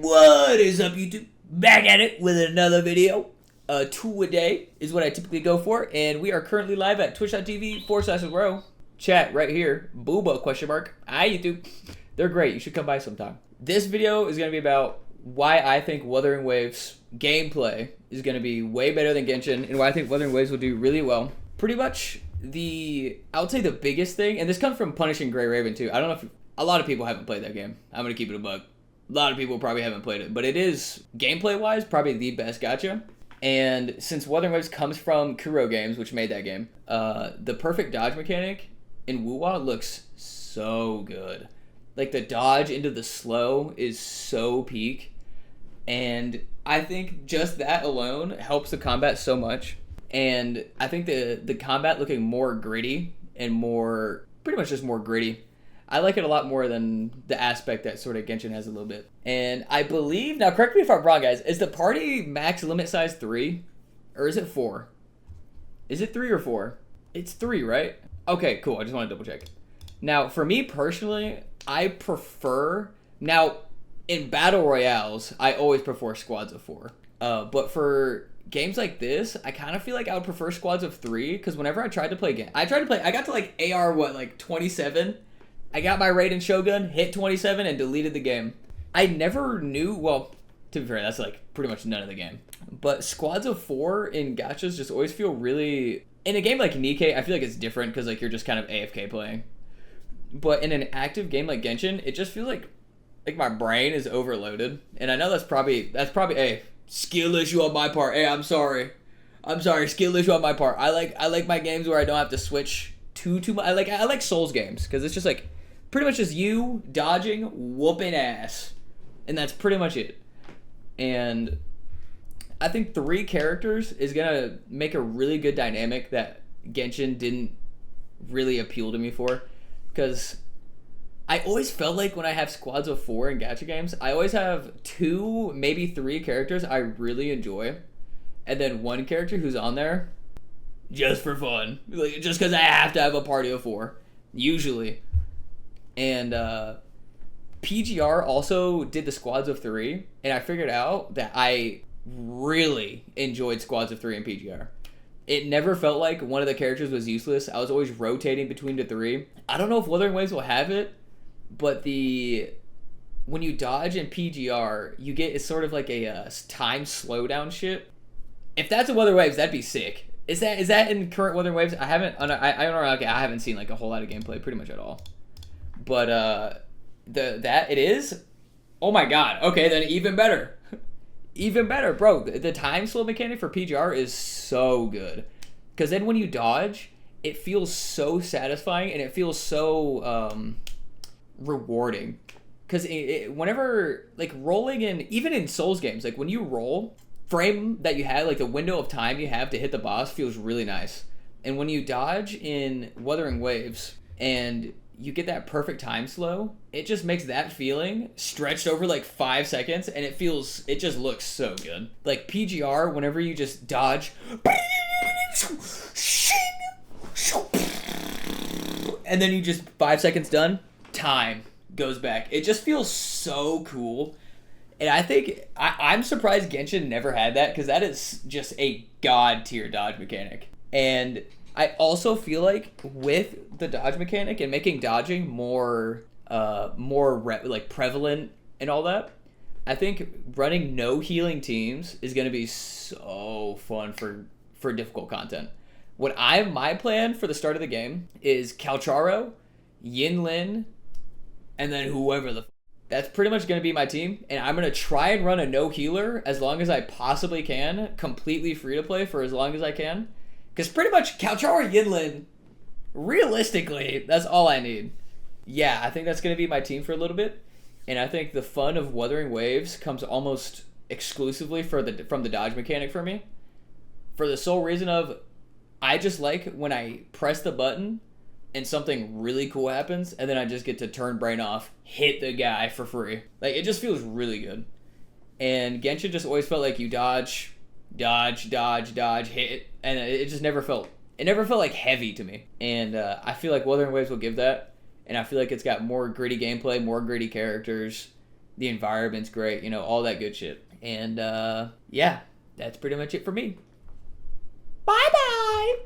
What is up, YouTube? Back at it with another video. 2 a day is what I typically go for, and we are currently live at twitch.tv/WuWa. Chat right here. WuWa question mark. Hi, YouTube. They're great. You should come by sometime. This video is going to be about why I think Wuthering Waves gameplay is going to be way better than Genshin, and why I think Wuthering Waves will do really well. Pretty much I would say the biggest thing, and this comes from Punishing Grey Raven too. I don't know if a lot of people haven't played that game. I'm going to keep it a buck. A lot of people probably haven't played it, but it is, gameplay-wise, probably the best gacha. And since Wuthering Waves comes from Kuro Games, which made that game, the perfect dodge mechanic in WuWa looks so good. Like, the dodge into the slow is so peak. And I think just that alone helps the combat so much. And I think the combat looking more gritty and pretty much just more gritty. I like it a lot more than the aspect that sort of Genshin has a little bit. And I believe, now correct me if I'm wrong, guys, is the party max limit size 3? Or is it 4? Is it 3 or 4? It's 3, right? Okay, cool. I just want to double check. Now, for me personally, I prefer, now in battle royales, I always prefer squads of 4. But for games like this, I kind of feel like I would prefer squads of 3, because whenever I tried to play, I got to like AR, 27? I got my Raiden Shogun, hit 27, and deleted the game. I never knew, well, to be fair, that's like pretty much none of the game. But squads of 4 in gachas just always feel really, in a game like Nikkei, I feel like it's different because like you're just kind of AFK playing. But in an active game like Genshin, it just feels like my brain is overloaded. And I know that's probably a skill issue on my part. Hey, I'm sorry, skill issue on my part. I like my games where I don't have to switch too much. I like Souls games because it's just like pretty much just you dodging, whooping ass, and that's pretty much it. And I think 3 characters is gonna make a really good dynamic that Genshin didn't really appeal to me for, because I always felt like when I have squads of 4 in gacha games, I always have 2, maybe 3 characters I really enjoy, and then 1 character who's on there just for fun, like just because I have to have a party of 4 usually. And PGR also did the squads of 3, and I figured out that I really enjoyed squads of 3 in PGR. It never felt like one of the characters was useless. I was always rotating between the 3. I don't know if Wuthering Waves will have it, but when you dodge in PGR, you get, it's sort of like a time slowdown shit. If that's in Wuthering Waves, that'd be sick. Is that in current Wuthering Waves? I don't know. Okay, I haven't seen like a whole lot of gameplay pretty much at all. But it is. Oh my god. Okay, then even better. Even better, bro. The time slow mechanic for PGR is so good. Because then when you dodge, it feels so satisfying and it feels so rewarding. Because whenever, like, rolling in, even in Souls games, like when you roll, frame that you have, like the window of time you have to hit the boss feels really nice. And when you dodge in Wuthering Waves and you get that perfect time slow, it just makes that feeling stretched over like 5 seconds, and it just looks so good. Like PGR, whenever you just dodge, and then you just 5 seconds done, time goes back. It just feels so cool. And I think, I'm surprised Genshin never had that, because that is just a god tier dodge mechanic. And I also feel like with the dodge mechanic and making dodging more prevalent and all that, I think running no healing teams is going to be so fun for difficult content. My plan for the start of the game is Calcharo, Yinlin, and then whoever that's pretty much going to be my team, and I'm going to try and run a no healer as long as I possibly can, completely free to play for as long as I can. Because pretty much Calcharo Yinlin, realistically, that's all I need. Yeah, I think that's going to be my team for a little bit. And I think the fun of Wuthering Waves comes almost exclusively from the dodge mechanic for me. For the sole reason of, I just like when I press the button and something really cool happens, and then I just get to turn brain off, hit the guy for free. Like, it just feels really good. And Genshin just always felt like you dodge, hit, and it just never felt like heavy to me. And I feel like Wuthering Waves will give that, and I feel like it's got more gritty gameplay, more gritty characters, The environment's great, you know, all that good shit. And yeah, that's pretty much it for me. Bye bye.